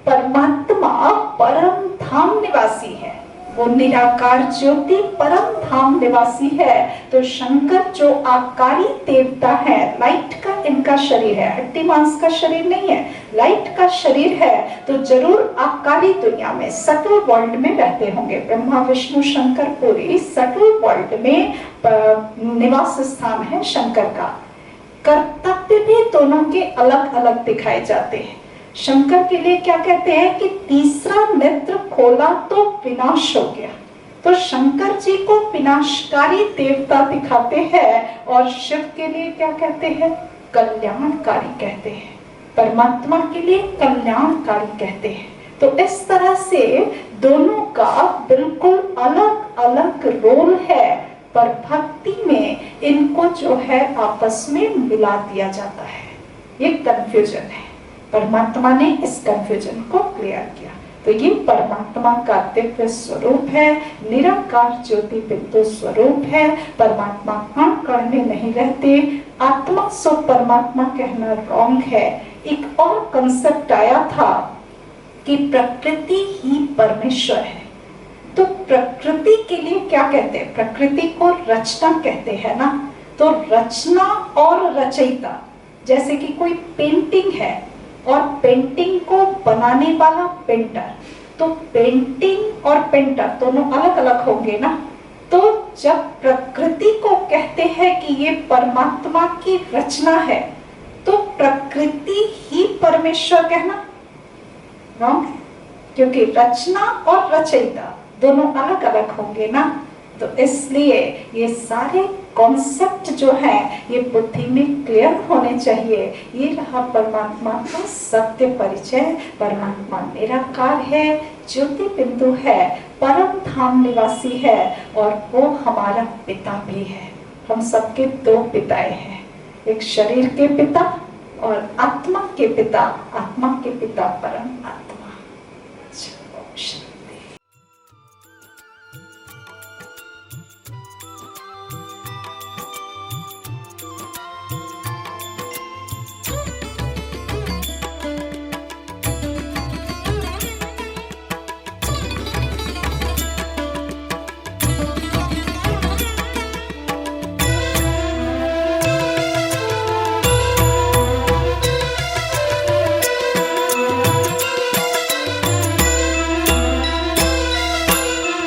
परमात्मा परम धाम निवासी है, वो निराकार ज्योति परम धाम निवासी है। तो शंकर जो आकारी देवता है, लाइट का इनका शरीर है, हड्डी मांस का शरीर नहीं है, लाइट का शरीर है, तो जरूर आकारी दुनिया में, सटल वर्ल्ड में रहते होंगे। ब्रह्मा विष्णु शंकर पूरी सटल वर्ल्ड में निवास स्थान है शंकर का। कर्तव्य भी दोनों के अलग अलग दिखाए जाते हैं। शंकर के लिए क्या कहते हैं कि तीसरा नेत्र खोला तो विनाश हो गया, तो शंकर जी को विनाशकारी देवता दिखाते हैं। और शिव के लिए क्या कहते हैं? कल्याणकारी कहते हैं। परमात्मा के लिए कल्याणकारी कहते हैं। तो इस तरह से दोनों का बिल्कुल अलग अलग रोल है, पर भक्ति में इनको जो है आपस में मिला दिया जाता है। ये कंफ्यूजन है, परमात्मा ने इस कंफ्यूजन को क्लियर किया। तो ये परमात्मा का दिव्य स्वरूप है, निराकार ज्योति बिंदु स्वरूप है। परमात्मा कण कण में नहीं रहते, आत्मा सो परमात्मा कहना रॉन्ग है। एक और कंसेप्ट आया था कि प्रकृति ही परमेश्वर है। तो प्रकृति के लिए क्या कहते हैं? प्रकृति को रचना कहते हैं ना। तो रचना और रचयिता, जैसे कि कोई पेंटिंग है और पेंटिंग को बनाने वाला पेंटर, तो पेंटिंग और पेंटर दोनों अलग अलग होंगे ना। तो जब प्रकृति को कहते हैं कि ये परमात्मा की रचना है, तो प्रकृति ही परमेश्वर कहना रॉन्ग है, क्योंकि रचना और रचयिता दोनों अलग अलग होंगे ना। तो इसलिए ये सारे कॉन्सेप्ट जो है ये बुद्धि में क्लियर होने चाहिए। ये रहा परमात्मा का सत्य परिचय। परमात्मा निराकार है, ज्योति बिंदु है, परम धाम निवासी है, और वो हमारा पिता भी है। हम सबके दो पिताएं हैं, एक शरीर के पिता और आत्मा के पिता। आत्मा के पिता परम आत्मा।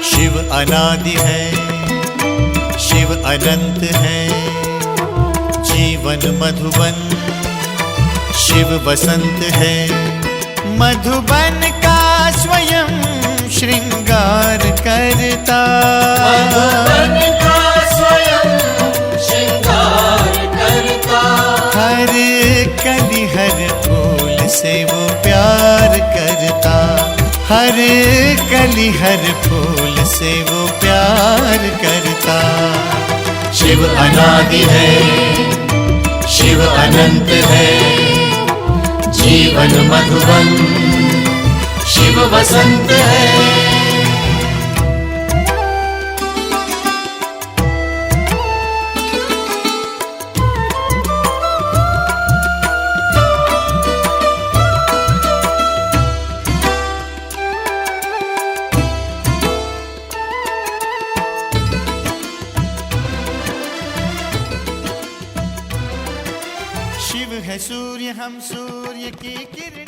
शिव अनादि है, शिव अनंत है, जीवन मधुबन शिव बसंत है। मधुबन का स्वयं श्रृंगार करता, मधुबन का स्वयं श्रृंगार करता। हर कली हर फूल से वो प्यार करता, हर कली हर फूल से वो प्यार करता। शिव अनादि है, शिव अनंत है, जीवन मधुबन शिव बसंत है। हम सूर्य की किरण